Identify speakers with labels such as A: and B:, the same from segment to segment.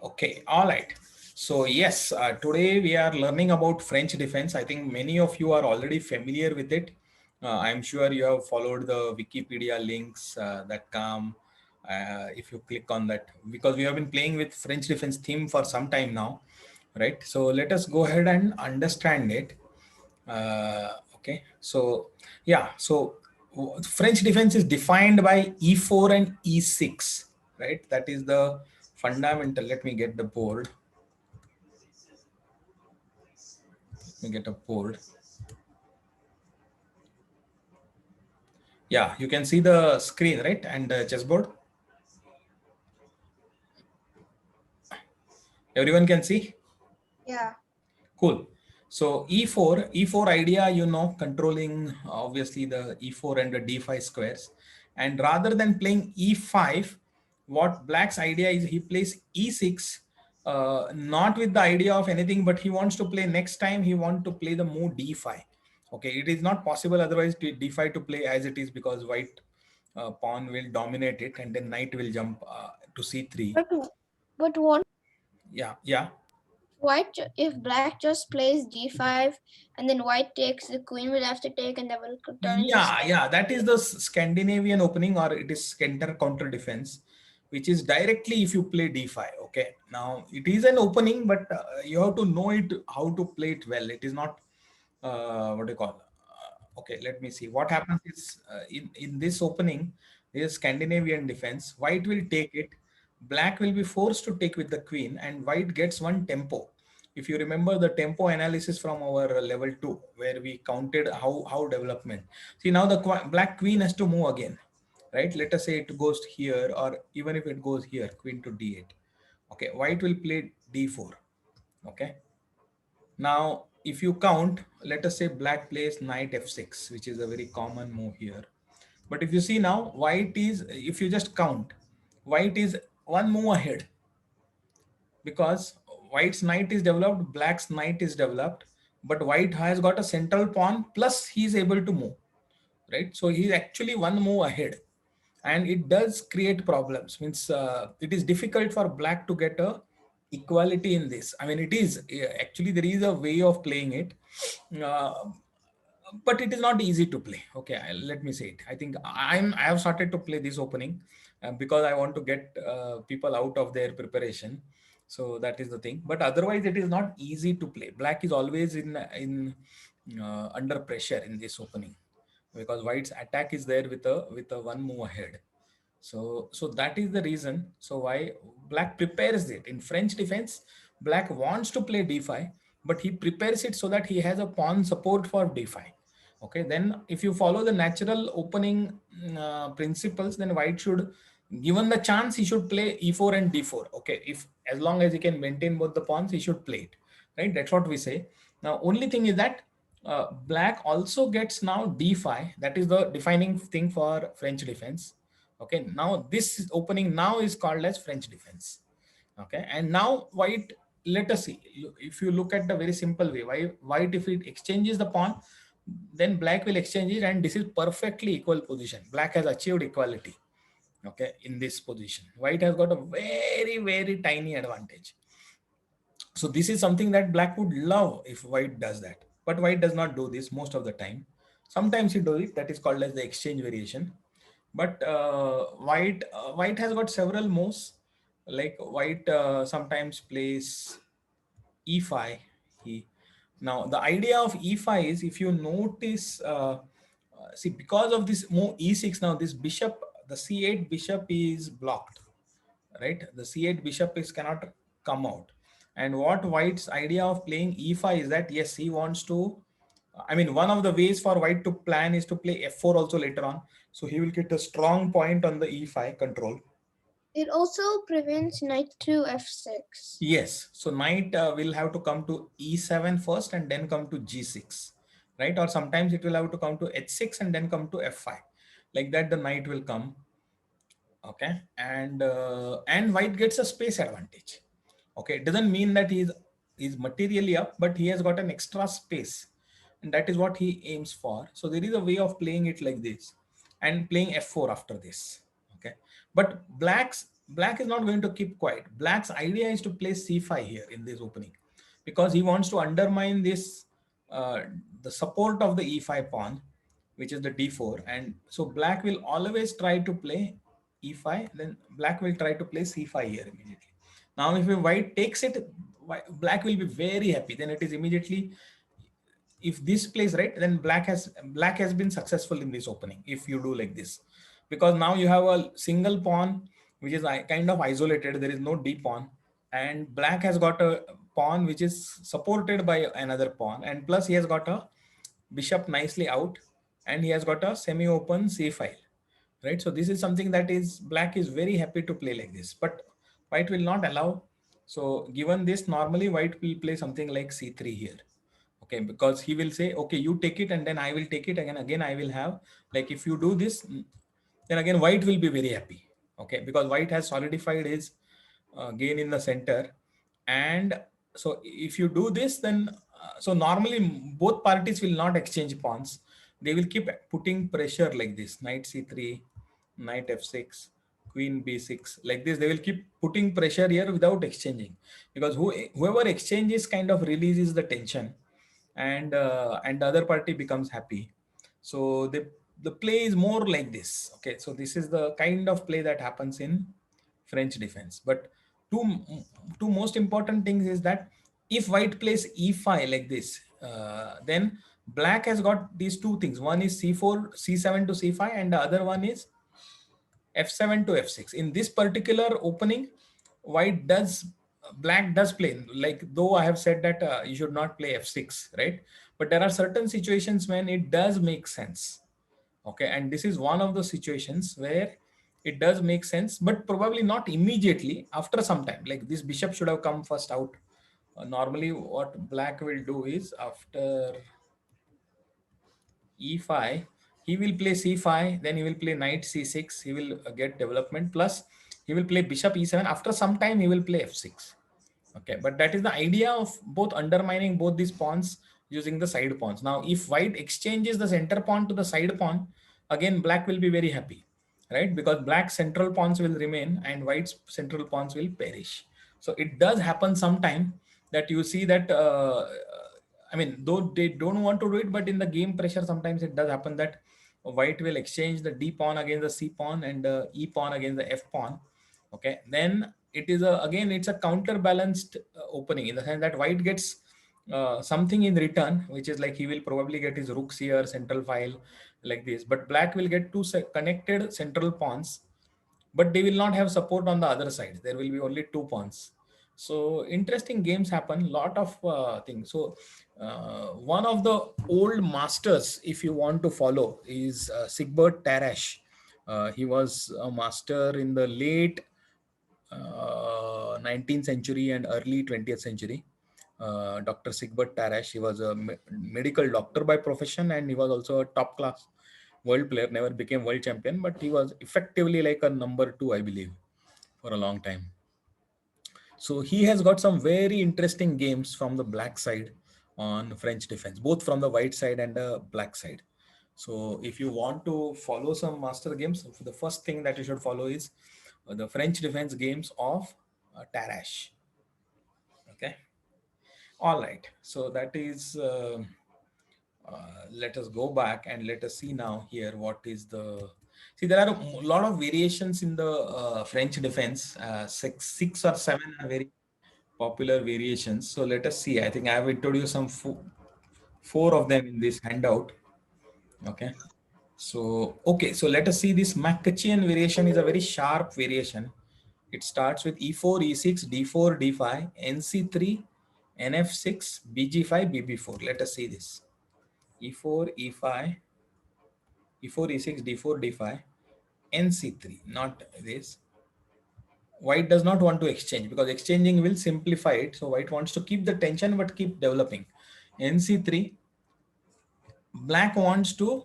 A: Okay, all right. So yes, today we are learning about French defense. I think many of you are already familiar with it. I'm sure you have followed the Wikipedia links that come if you click on that, because we have been playing with French defense theme for some time now, right? So let us go ahead and understand it. Okay, so yeah, so French defense is defined by E4 and E6, right? That is the fundamental. Let me get the board. Let me get a board. Yeah, you can see the screen, right? And the chessboard. Everyone can see?
B: Yeah.
A: Cool. So E4 idea, controlling obviously the E4 and the D5 squares. And rather than playing E5, what Black's idea is he plays E6, not with the idea of anything, but he wants to play next time, he wants to play the move D5. Okay, it is not possible otherwise D5 to play as it is, because white pawn will dominate it and then knight will jump to C3.
B: But but one
A: Yeah, yeah.
B: if black just plays d5 and then white takes, the queen will have to take and that will turn into
A: Yeah, that is the Scandinavian opening, or it is counter defense, which is directly if you play d5. Okay, now it is an opening, but you have to know it how to play it well. It is not what do you call? Okay, let me see. What happens is in this opening, there is Scandinavian defense. White will take it. Black will be forced to take with the queen, and white gets one tempo. If you remember the tempo analysis from our level 2, where we counted how development. See, now the black queen has to move again, right? Let us say it goes here, or even if it goes here, queen to d8. Okay, white will play d4. Okay, now if you count, let us say black plays knight f6, which is a very common move here. But if you see now, white is, if you just count, white is one move ahead, because white's knight is developed, black's knight is developed, but white has got a central pawn plus he is able to move, right? So he's actually one move ahead, and it does create problems. Means it is difficult for black to get a equality in this. I mean, it is actually there is a way of playing it, uh, but it is not easy to play. Okay, let me say it. I think I have started to play this opening because I want to get people out of their preparation. So that is the thing. But otherwise, it is not easy to play. Black is always in under pressure in this opening, because white's attack is there with a one move ahead. So that is the reason. So why black prepares it in French defense. Black wants to play d5, but he prepares it so that he has a pawn support for d5. Okay, then if you follow the natural opening principles, then white should, given the chance, he should play e4 and d4. Okay, if as long as he can maintain both the pawns, he should play it, right? That's what we say. Now only thing is that black also gets now d5. That is the defining thing for French defense. Okay, now this opening now is called as French defense. Okay, and now white, let us see, if you look at the very simple way, white, if it exchanges the pawn, then black will exchange it, and this is perfectly equal position. Black has achieved equality. Okay, in this position white has got a very tiny advantage. So this is something that black would love if white does that, but white does not do this most of the time. Sometimes he does it. That is called as the exchange variation. But white has got several moves. Like white sometimes plays e5. He Now the idea of e5 is, if you notice, see, because of this move e6, now this bishop, the c8 bishop is blocked, right? The c8 bishop is cannot come out. And what white's idea of playing e5 is that, yes, he wants to, I mean, one of the ways for white to plan is to play f4 also later on, so he will get a strong point on the e5 control.
B: It also prevents knight to f6.
A: Yes, so knight will have to come to e7 first and then come to g6, right? Or sometimes it will have to come to h6 and then come to f5. Like that the knight will come. Okay, and white gets a space advantage. Okay, it doesn't mean that he's materially up, but he has got an extra space, and that is what he aims for. So there is a way of playing it like this, and playing f4 after this. Okay, but black's black is not going to keep quiet. Black's idea is to play c5 here in this opening, because he wants to undermine this uh, the support of the e5 pawn, which is the d4. And so black will always try to play e5, then black will try to play c5 here immediately. Now if a white takes it, black will be very happy. Then it is immediately, if this plays right, then black has been successful in this opening if you do like this, because now you have a single pawn which is kind of isolated. There is no d pawn, and black has got a pawn which is supported by another pawn, and plus he has got a bishop nicely out, and he has got a semi-open c file, right? So this is something that is black is very happy to play like this, but white will not allow. So given this, normally white will play something like c3 here. Okay, because he will say, okay, you take it and then I will take it again I will have, like if you do this, then again white will be very happy. Okay, because white has solidified his gain in the center. And so if you do this, then so normally both parties will not exchange pawns. They will keep putting pressure like this: knight c3, knight f6, queen b6, like this. They will keep putting pressure here without exchanging, because whoever exchanges kind of releases the tension, and the other party becomes happy. So the play is more like this. Okay, so this is the kind of play that happens in French defense. But two two most important things is that if white plays e5 like this, then black has got these two things. One is c4, c7 to c5, and the other one is f7 to f6. In this particular opening, white does black does play, like, though I have said that you should not play f6, right? But there are certain situations when it does make sense. Okay, and this is one of the situations where it does make sense, but probably not immediately. After some time, like this bishop should have come first out. Normally what black will do is, after e5, he will play c5, then he will play knight c6, he will get development, plus he will play bishop e7. After some time he will play f6. Okay, but that is the idea of both undermining both these pawns using the side pawns. Now if white exchanges the center pawn to the side pawn, again black will be very happy, right? Because black central pawns will remain and white's central pawns will perish. So it does happen sometime that you see that I mean, though they don't want to do it, but in the game pressure, sometimes it does happen that white will exchange the d pawn against the c pawn and the e pawn against the f pawn. Okay, then it is a, again it's a counterbalanced opening, in the sense that white gets something in return, which is like he will probably get his rooks here, central file, like this. But black will get two connected central pawns, but they will not have support on the other side. There will be only two pawns. So interesting games happen, lot of things. So one of the old masters, if you want to follow, is Sigbert Tarash. He was a master in the late 19th century and early 20th century. Dr. Sigbert Tarash, he was a medical doctor by profession, and he was also a top class world player. Never became world champion, but he was effectively like a number two, I believe, for a long time. So he has got some very interesting games from the black side on French defense, both from the white side and the black side. So if you want to follow some master games, the first thing that you should follow is the French defense games of Tarash. Okay. All right. So that is, let us go back and let us see now here what is the. See, there are a lot of variations in the French defense. Six or seven are very popular variations. So let us see. I think I have introduced some four of them in this handout. Okay. So, okay. So let us see, this McCutcheon variation is a very sharp variation. It starts with e4, e6, d4, d5, nc3, nf6, bg5, bb4. Let us see this. e4, e5, e4, e6, d4, d5, nc3. Not this. White does not want to exchange, because exchanging will simplify it. So white wants to keep the tension but keep developing. nc3, black wants to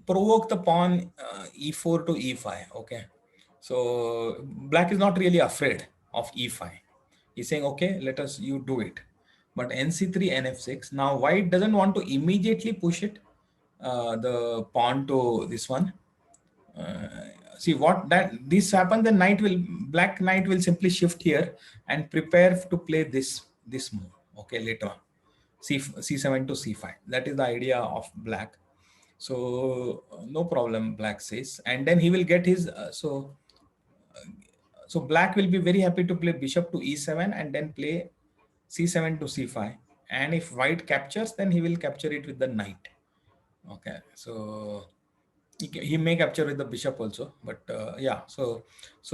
A: provoke the pawn e4 to e5. Okay, so black is not really afraid of e5. He's saying, okay, let us, you do it. But nc3, nf6. Now white doesn't want to immediately push it, the pawn to this one, see what that this happens, then knight will, black knight will simply shift here and prepare to play this move, okay, later on. C7 to c5, that is the idea of black. So no problem, black says, and then he will get his so black will be very happy to play bishop to e7 and then play c7 to c5, and if white captures, then he will capture it with the knight. Okay, so he may capture with the bishop also, but yeah, so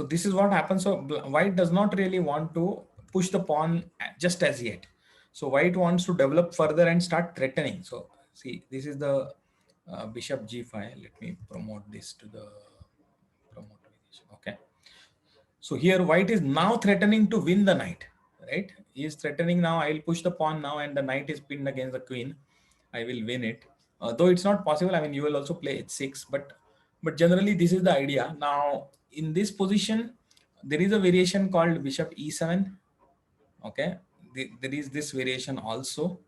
A: this is what happens. So white does not really want to push the pawn just as yet. So white wants to develop further and start threatening. So see, this is the bishop g5. Let me promote this to the promote position. Okay, so here white is now threatening to win the knight, right? He is threatening now, I will push the pawn now and the knight is pinned against the queen. I will win it. Though it's not possible. I mean, you will also play h6, but generally this is the idea. Now in this position, there is a variation called bishop e7. Okay, there is this variation also.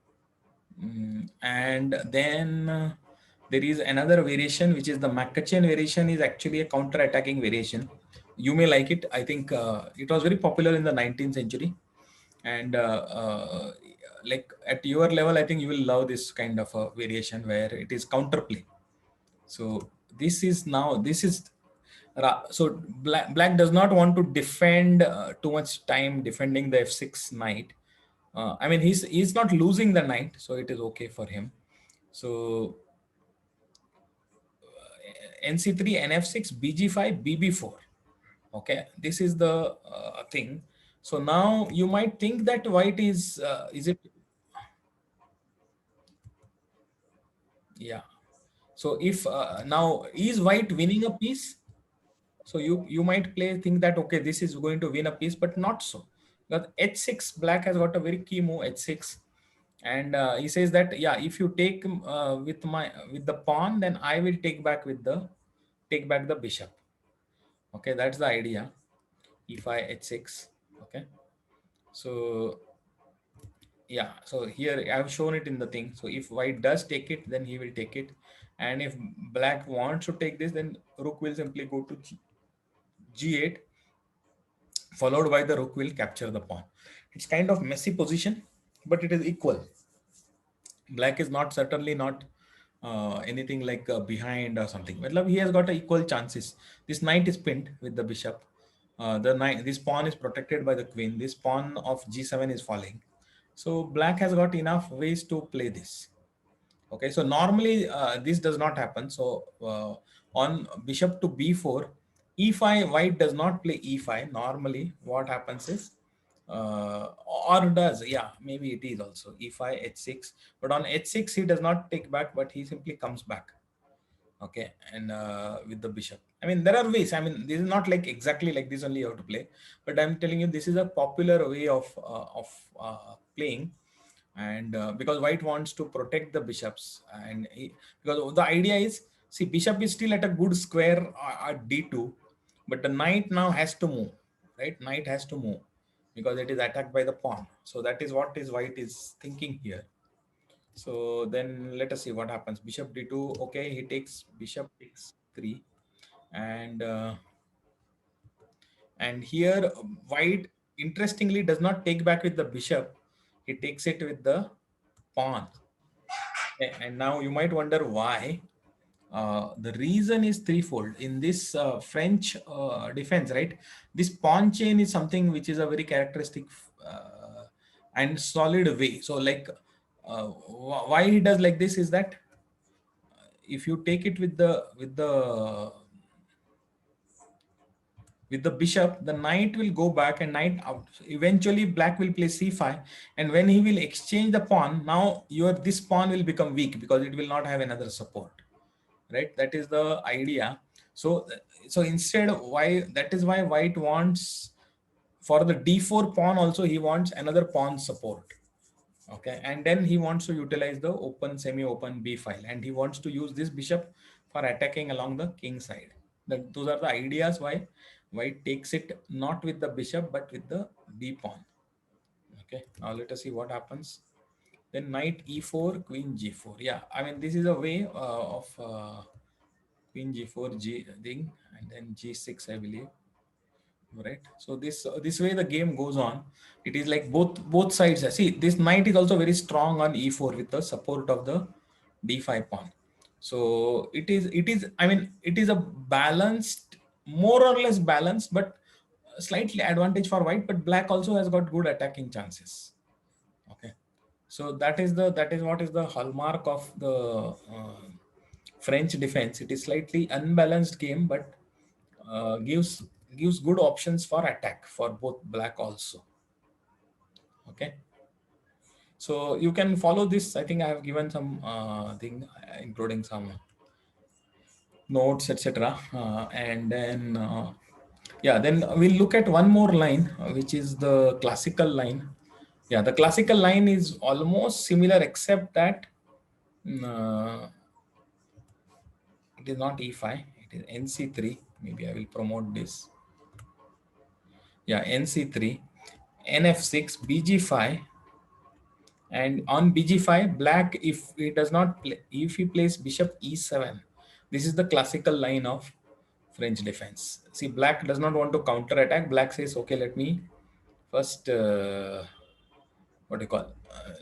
A: And then there is another variation, which is the McCutcheon variation, is actually a counter-attacking variation. You may like it. I think it was very popular in the 19th century. And like at your level, I think you will love this kind of a variation where it is counterplay. So this is now, this is, so black does not want to defend too much time defending the f6 knight. I mean, he's not losing the knight, so it is okay for him. So nc3, nf6, bg5, bb4. Okay, this is the thing. So now you might think that white is it? Yeah. So if now is white winning a piece? So you might think that okay, this is going to win a piece, but not so. Because h6, black has got a very key move, h6, and he says that yeah, if you take with the pawn, then I will take back the bishop. Okay, that's the idea. E5 h6. Okay, so yeah, so here I have shown it in the thing. So if white does take it, then he will take it, and if black wants to take this, then rook will simply go to g8, followed by the rook will capture the pawn. It's kind of messy position, but it is equal. Black is not, certainly not anything like behind or something. But he has got equal chances. This knight is pinned with the bishop. The knight, this pawn is protected by the queen. This pawn of g7 is falling. So black has got enough ways to play this. Okay, so normally this does not happen. So on bishop to b4, e5, white does not play e5. Normally what happens is, or does, yeah, maybe it is also e5, h6. But on h6, he does not take back, but he simply comes back. Okay, and with the bishop, I mean, there are ways. I mean, this is not like exactly like this only you have to play, but I'm telling you this is a popular way of playing. And because white wants to protect the bishops, and because the idea is, see, bishop is still at a good square at d2, but the knight now has to move, right? Knight has to move because it is attacked by the pawn. So that is what is white is thinking here. So then let us see what happens. Bishop d2. Okay, he takes, bishop takes 3, and here white interestingly does not take back with the bishop. He takes it with the pawn. Okay, and now you might wonder why. The reason is threefold in this French defense, right? This pawn chain is something which is a very characteristic and solid way. So like why he does like this is that if you take it with the bishop, the knight will go back and knight out. Eventually black will play c5, and when he will exchange the pawn, now this pawn will become weak because it will not have another support, right? That is the idea. So instead, why, that is why white wants, for the d4 pawn also, he wants another pawn support. Okay, and then he wants to utilize the open, semi-open b file, and he wants to use this bishop for attacking along the king side. Those are the ideas why white takes it not with the bishop but with the b pawn. Okay, now let us see what happens. Then knight e4, queen g4. Yeah, I mean, this is a way of queen g4 g thing, and then g6, I believe, right? So this way the game goes on. It is like both sides. See, this knight is also very strong on e4 with the support of the d5 pawn. So it is I mean it is a balanced, more or less balanced, but slightly advantage for white, but black also has got good attacking chances. Okay, so that is what is the hallmark of the French defense. It is slightly unbalanced game, but gives good options for attack for both black also. Okay, so you can follow this. I think I have given some thing, including some notes, etc. And then yeah, then we'll look at one more line, which is the classical line. Yeah, the classical line is almost similar, except that mm, it is not e5, it is nc3. Maybe I will promote this. Yeah, nc3, nf6, bg5, and on bg5 black, if he does not play, if he plays bishop e7, this is the classical line of French defense. See, black does not want to counter attack. Black says, okay, let me first what do you call,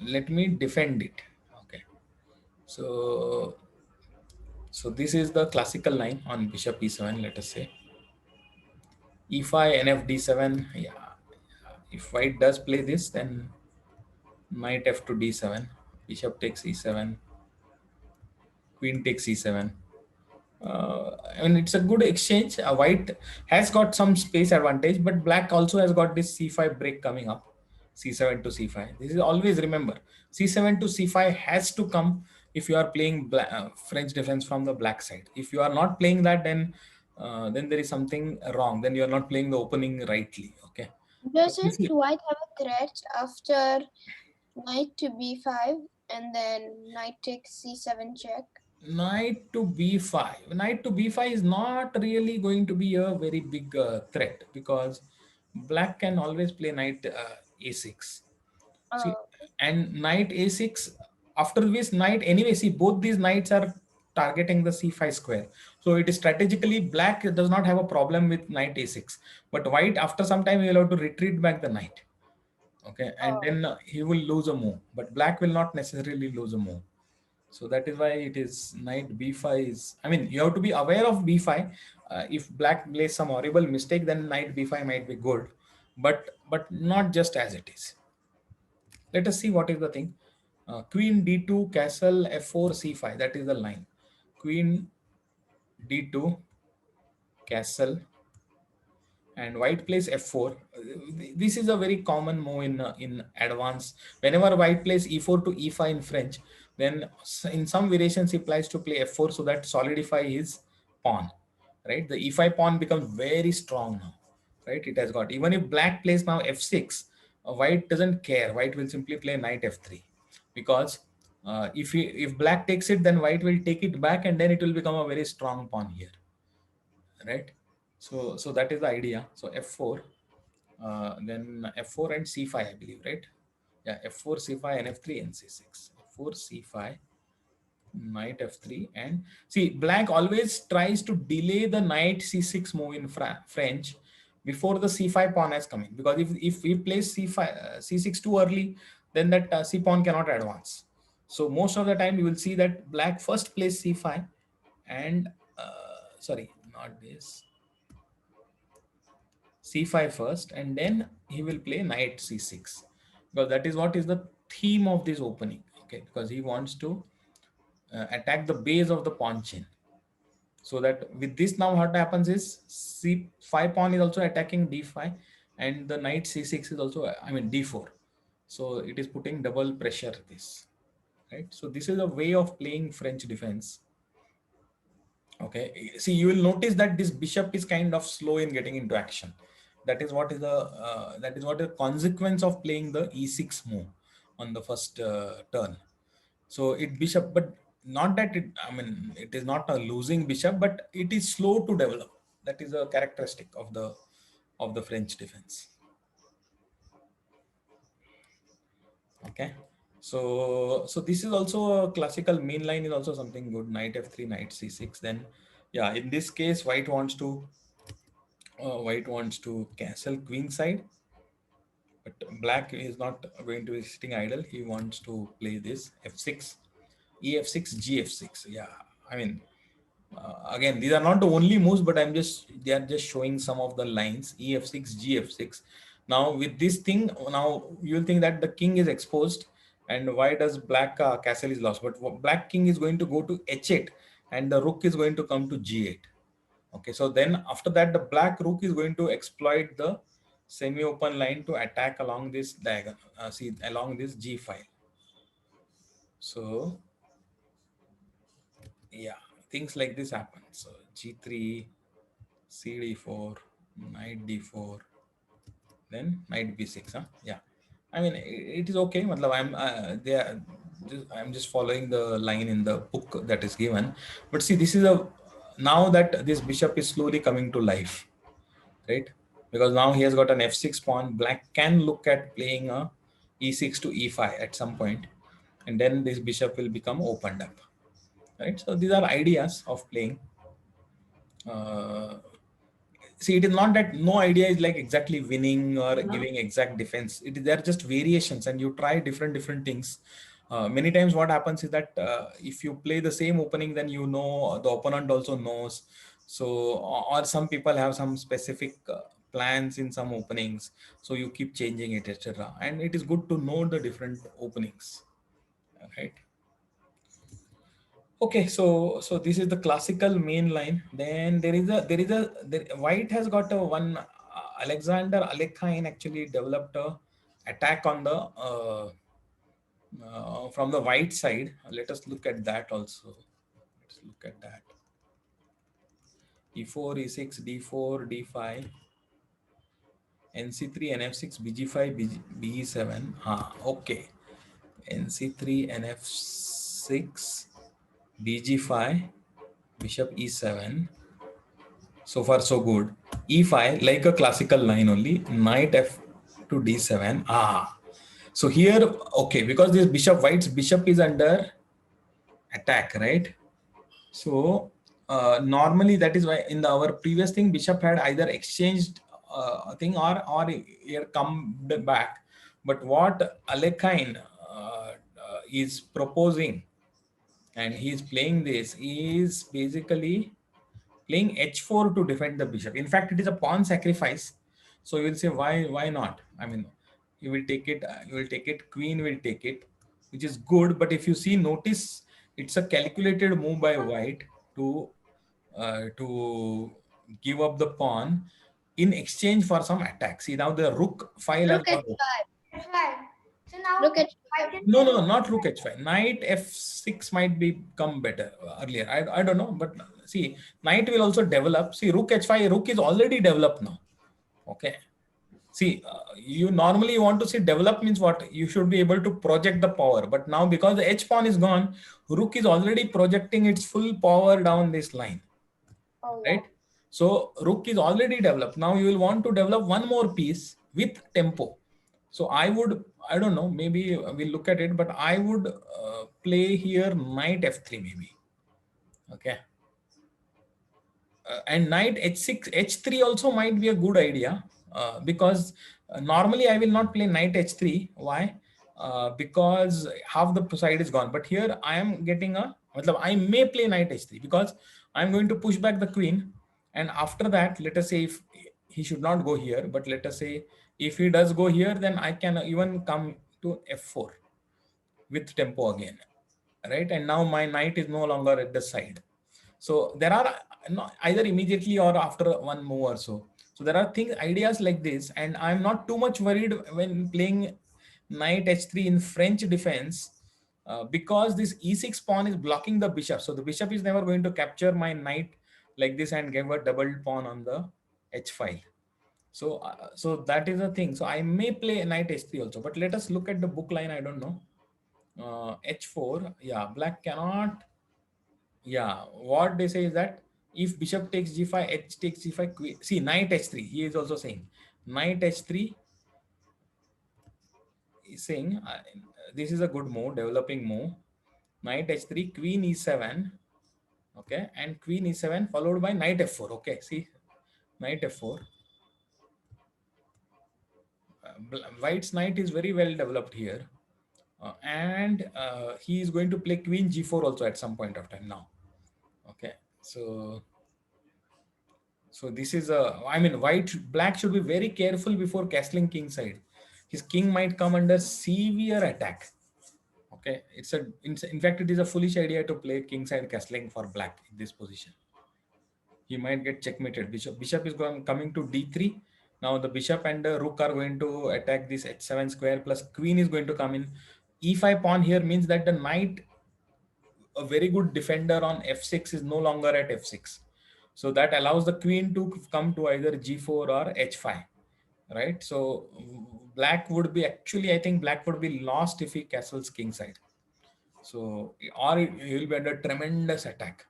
A: let me defend it. Okay, so this is the classical line on bishop e7. Let us say e5, nf d7. Yeah, if white does play this, then knight f to d7, bishop takes e7, queen takes e7. I mean, it's a good exchange. White has got some space advantage, but black also has got this c5 break coming up, c7 to c5. This is always, remember, c7 to c5 has to come if you are playing French defense from the black side. If you are not playing that, then there is something wrong. Then you are not playing the opening rightly. Okay. So
B: Doesn't white have a threat after knight to b5 and then knight takes c7 check?
A: knight to b5. Knight to b5 is not really going to be a very big threat, because black can always play knight a6. See,
B: Oh,
A: and knight a6, after this knight, anyway, see, both these knights are targeting the c5 square. So it is strategically, black does not have a problem with knight a6, but white, after some time, he will have to retreat back the knight. Okay, and
B: oh.
A: then he will lose a move, but black will not necessarily lose a move. So that is why it is knight b5 is, I mean, you have to be aware of b5. If black plays some horrible mistake, then knight b5 might be good, but not just as it is. Let us see what is the thing. Queen d2, castle f4 c5, that is the line. Queen d2, castle, and white plays f4. This is a very common move in advance. Whenever white plays e4 to e5 in French, then in some variations he applies to play f4 so that solidify his pawn. Right, the e5 pawn becomes very strong now. Right, it has got, even if black plays now f6, white doesn't care. White will simply play knight f3, because if black takes it, then white will take it back, and then it will become a very strong pawn here. Right, so that is the idea. So f4, then f4 and c5, I believe, right? Yeah, f4 c5 and f3 and c6. f4 c5, knight f3, and see, black always tries to delay the knight c6 move in French before the c5 pawn has come in, because if we plays c5 c6 too early, then that c pawn cannot advance. So most of the time you will see that black first plays c5, and sorry, not this, c5 first, and then he will play knight c6, because that is what is the theme of this opening. Okay, because he wants to attack the base of the pawn chain. So that with this, now what happens is c5 pawn is also attacking d5, and the knight c6 is also, I mean, d4. So it is putting double pressure this. Right, so this is a way of playing French defense. Okay, see, you will notice that this bishop is kind of slow in getting into action. That is what the consequence of playing the e6 move on the first turn. So it bishop, but not that it, I mean, it is not a losing bishop, but it is slow to develop. That is a characteristic of the French defense. Okay, so this is also a classical main line, is also something good. Knight f3, knight c6, then Yeah, in this case, white wants to castle queen side, but black is not going to be sitting idle. He wants to play this f6, ef6, gf6. Yeah, I mean, again, these are not the only moves, but they are just showing some of the lines. ef6, gf6. Now with this thing, now you'll think that the king is exposed, and why does black castle is lost? But black king is going to go to h8, and the rook is going to come to g8. Okay, so then after that, the black rook is going to exploit the semi-open line to attack along this diagonal. See, along this g file. So yeah, things like this happen. So g3, cd4, knight d4, then knight b6. Huh? Yeah, I mean it is okay. Matlab, I'm just following the line in the book that is given. But see, this is a now that this bishop is slowly coming to life, right? Because now he has got an f6 pawn. Black can look at playing a e6 to e5 at some point, and then this bishop will become opened up, right? So these are ideas of playing. Uh, See, it is not that no idea is like exactly winning or giving exact defense. They're just variations, and you try different things. Many times what happens is that if you play the same opening, then you know the opponent also knows. So or some people have some specific plans in some openings, so you keep changing it, etc. And it is good to know the different openings, right? Okay, so this is the classical main line. Then white has got a one Alexander Alekhine actually developed a attack on the from the white side. Let us look at that also. Let's look at that. E4, E6, D4, D5, NC3, NF6, BG5, BE7. Okay. NC3, NF6, BG5, Bishop E7. So far, so good. E5, like a classical line only. Knight F to D7. So here, okay, because this bishop, white's bishop is under attack, right? So normally that is why in our previous thing, bishop had either exchanged a thing or here come back. But what Alekhine is proposing, and he is playing this, is basically playing h4 to defend the bishop. In fact, it is a pawn sacrifice. So you will say, why not? I mean, you will take it, queen will take it, which is good. But if you see, notice it's a calculated move by white to give up the pawn in exchange for some attack. See, now the rook file has
B: Rook
A: got.
B: h5.
C: Right. So now
B: Rook
C: I
B: h5.
C: can
A: No,
C: play
A: no, not rook h5. Knight f6 might become better earlier. I don't know, but see, knight will also develop. See, rook h5, rook is already developed now. Okay. See, you normally want to see develop means what? You should be able to project the power. But now because the h pawn is gone, rook is already projecting its full power down this line,
C: Oh yeah.
A: right? So rook is already developed. Now you will want to develop one more piece with tempo. So I don't know, maybe we'll look at it, but I would play here knight f3 maybe. Okay. And knight h6, h3 also might be a good idea because normally I will not play knight h3. Why? Because half the side is gone. But here I am getting I may play knight h3 because I'm going to push back the queen. And after that, let us say if he should not go here, but let us say if he does go here, then I can even come to f4 with tempo again, right? And now my knight is no longer at the side. So there are either immediately or after one move or so. So there are ideas like this, and I'm not too much worried when playing knight h3 in French defense because this e6 pawn is blocking the bishop. So the bishop is never going to capture my knight like this and give a double pawn on the h file. So that is the thing. So I may play knight h3 also, but let us look at the book line. I don't know. H4, yeah, black cannot. Yeah, what they say is that if bishop takes g5, h takes g5, see knight h3. He is also saying knight h3 is saying this is a good move, developing move. Knight h3, queen e7. Okay, and queen e7 followed by knight f4. Okay, see, knight f4. White's knight is very well developed here. And he is going to play queen g4 also at some point of time now. Okay, so this is a, I mean, black should be very careful before castling king side. His king might come under severe attack. Okay, in fact, it is a foolish idea to play king side castling for black in this position. He might get checkmated. Bishop is coming to d3. Now the bishop and the rook are going to attack this h7 square, plus queen is going to come in. E5 pawn here means that the knight, a very good defender on f6, is no longer at f6. So that allows the queen to come to either g4 or h5, right? So black would be, actually, I think black would be lost if he castles king side. So, or he will be under tremendous attack.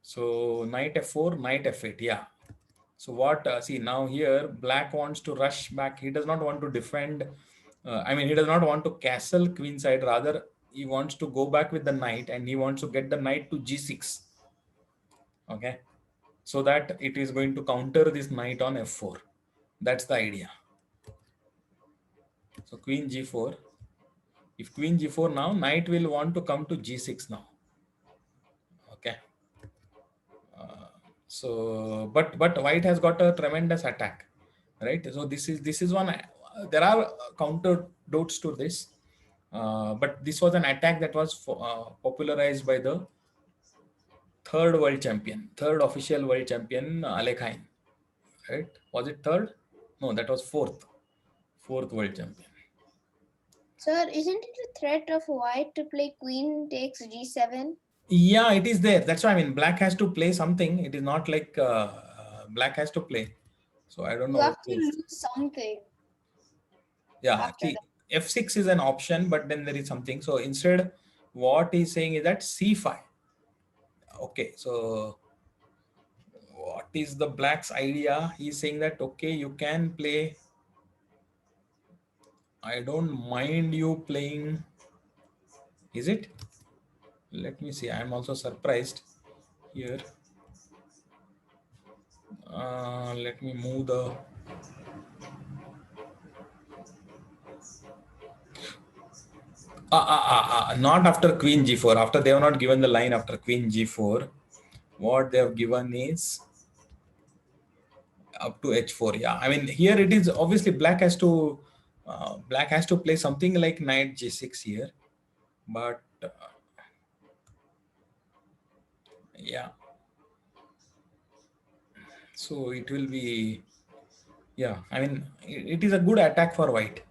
A: So knight f4, knight f8, yeah. So what, see now here, black wants to rush back. He does not want to defend. I mean, he does not want to castle queen side. Rather, he wants to go back with the knight, and he wants to get the knight to g6. Okay. So that it is going to counter this knight on f4. That's the idea. So queen g4. If queen g4 now, knight will want to come to g6 now. Okay. So, but white has got a tremendous attack, right? So this is one. There are counter dotes to this, but this was an attack that was popularized by the third official world champion, Alekhine, right? Was it third? No, that was fourth world champion.
B: Sir, isn't it a threat of white to play queen takes g7?
A: Yeah, it is there. That's why, I mean, black has to play something. It is not like black has to play. So I don't
B: You
A: know what
B: have to
A: is.
B: lose something.
A: Yeah,
B: After
A: see, f6 is an option, but then there is something. So instead, what he's saying is that c5. Okay, so what is the black's idea? He's saying that, okay, you can play. I don't mind you playing. Is it? Let me see. I'm also surprised here. Let me move the. Not after queen g4. After they have not given the line after queen g4. What they have given is up to h4. Yeah, I mean, here it is obviously black has to play something like knight g6 here, but yeah, so it will be, yeah, I mean, it is a good attack for white.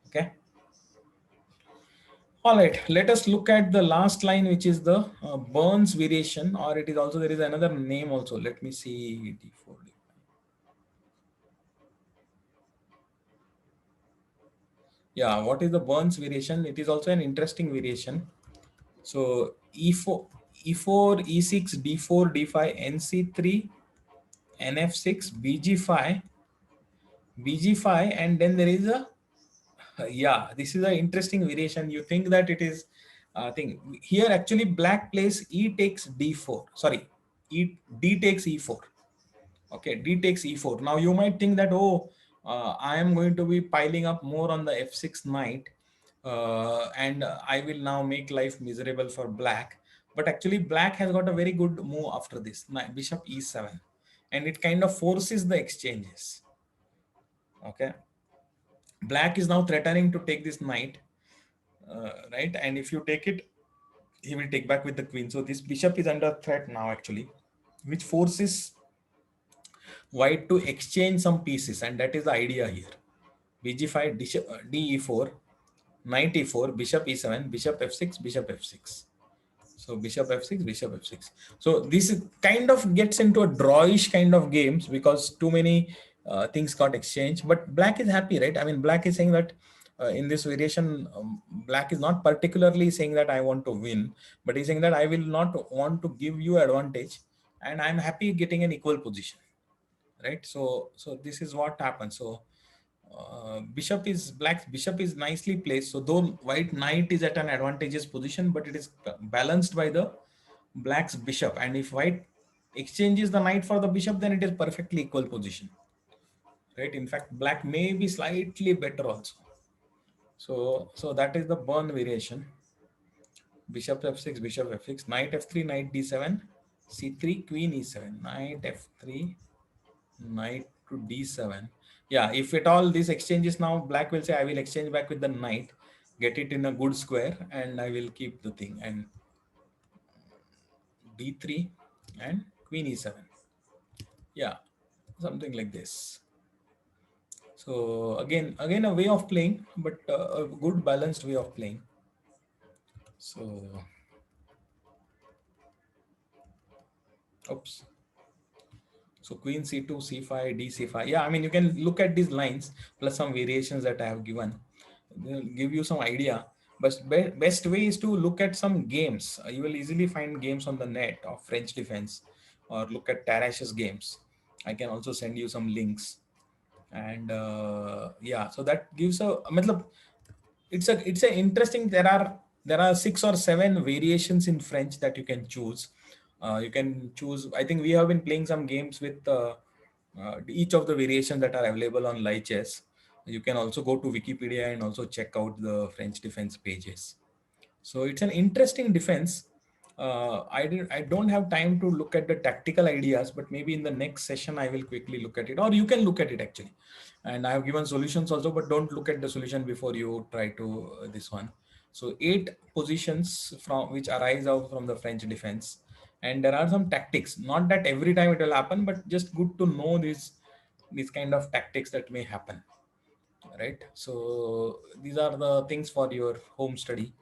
A: Okay, all right, let us look at the last line, which is the Burns variation, or it is also, there is another name also. Let me see, d4 d5. Yeah, what is the Burns variation? It is also an interesting variation. So e4, e6, d4, d5, nc3, nf6, bg5, and then there is a, yeah, this is an interesting variation. You think that it is, thing here, actually black plays e takes d4. Sorry, d takes e4. Okay, d takes e4. Now you might think that, oh, I am going to be piling up more on the f6 knight, and I will now make life miserable for black. But actually black has got a very good move after this, bishop e7, and it kind of forces the exchanges. Okay, black is now threatening to take this knight, right? And if you take it, he will take back with the queen. So this bishop is under threat now, actually, which forces white to exchange some pieces, and that is the idea here. bg5, de4, knight e4, bishop e7, bishop f6, bishop f6. So bishop f6, bishop f6. So this kind of gets into a drawish kind of games because too many things got exchanged. But black is happy, right? I mean, black is saying that in this variation, black is not particularly saying that I want to win, but he's saying that I will not want to give you advantage, and I'm happy getting an equal position, right? So this is what happens. So Black's bishop is nicely placed. So though white knight is at an advantageous position, but it is balanced by the black's bishop. And if white exchanges the knight for the bishop, then it is perfectly equal position, right? In fact, black may be slightly better also. So that is the burn variation. Bishop f6, bishop f6, knight f3, knight d7, c3, queen e7, knight f3, knight to d7. Yeah, if at all this exchanges now, black will say I will exchange back with the knight, get it in a good square, and I will keep the thing. And d3 and queen e7. Yeah, something like this. So again a way of playing, but a good balanced way of playing. So oops. So queen c2, c5, d c5. Yeah, I mean, you can look at these lines plus some variations that I have given. They'll give you some idea. But best way is to look at some games. You will easily find games on the net of French defense, or look at Tarash's games. I can also send you some links. And yeah, so that gives a matlab, it's a interesting. There are 6 or 7 variations in French that you can choose. You can choose. I think we have been playing some games with each of the variations that are available on Lichess. You can also go to Wikipedia and also check out the French defense pages. So it's an interesting defense. I don't have time to look at the tactical ideas, but maybe in the next session I will quickly look at it, or you can look at it actually. And I have given solutions also, but don't look at the solution before you try to this one. So 8 positions from which arise out from the French defense, and there are some tactics. Not that every time it will happen, but just good to know these kind of tactics that may happen, right? So these are the things for your home study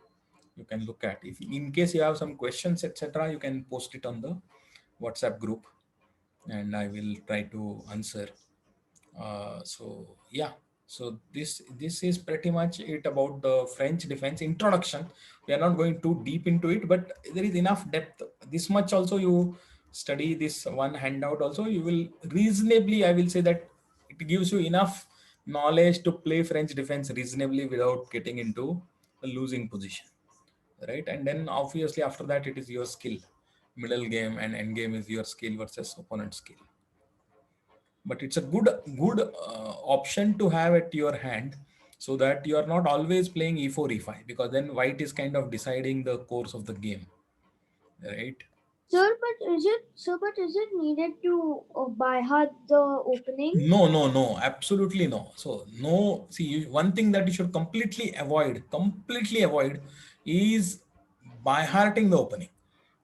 A: you can look at. If in case you have some questions, etc., you can post it on the WhatsApp group, and I will try to answer. So yeah, so this is pretty much it about the French defense introduction. We are not going too deep into it, but there is enough depth. This much also you study this one handout also, you will reasonably, I will say that it gives you enough knowledge to play French defense reasonably without getting into a losing position, right? And then obviously after that it is your skill. Middle game and end game is your skill versus opponent skill. But it's a good option to have at your hand, so that you are not always playing e4 e5, because then white is kind of deciding the course of the game, right?
C: But is it needed to by heart the opening?
A: No, absolutely no. So no, see, one thing that you should completely avoid is by hearting the opening.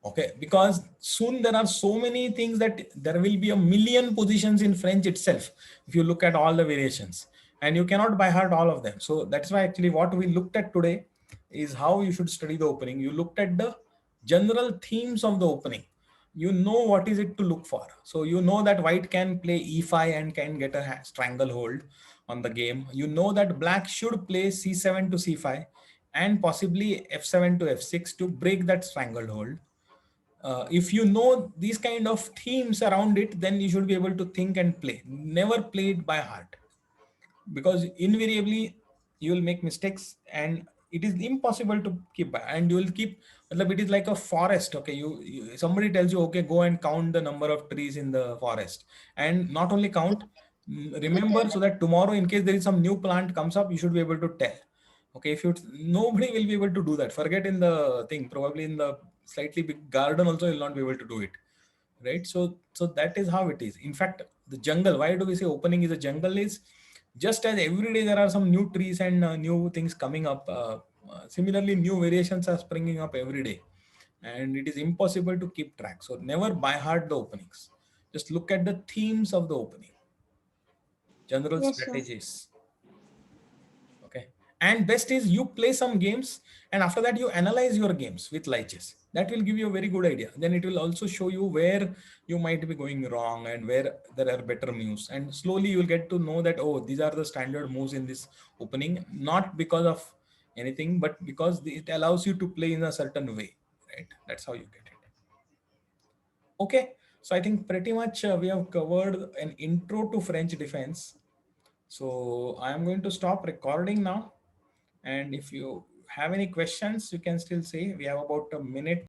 A: Okay, because soon there are so many things that there will be a million positions in French itself if you look at all the variations, and you cannot by heart all of them. So that's why actually what we looked at today is how you should study the opening. You looked at the general themes of the opening. You know what is it to look for. So you know that white can play e5 and can get a stranglehold on the game. You know that black should play c7 to c5 and possibly f7 to f6 to break that stranglehold. If you know these kind of themes around it, then you should be able to think and play. Never play it by heart, because invariably you will make mistakes, and it is impossible to keep by. And you will keep, it is like a forest. Okay, somebody tells you, okay, go and count the number of trees in the forest, and not only count, remember, so that tomorrow in case there is some new plant comes up, you should be able to tell. Okay, if you, nobody will be able to do that. Forget in the thing, probably in the slightly big garden also you'll not be able to do it, right? So that is how it is. In fact, the jungle, why do we say opening is a jungle, is just as every day there are some new trees and new things coming up, similarly new variations are springing up every day, and it is impossible to keep track. So never by heart the openings, just look at the themes of the opening, general
C: Yes, sir.
A: strategies. Okay, and best is you play some games, and after that you analyze your games with liches. That will give you a very good idea. Then it will also show you where you might be going wrong and where there are better moves, and slowly you will get to know that, oh, these are the standard moves in this opening, not because of anything, but because it allows you to play in a certain way, right? That's how you get it. Okay, so I think pretty much we have covered an intro to French defense. So I am going to stop recording now. And if you have any questions, you can still say. We have about a minute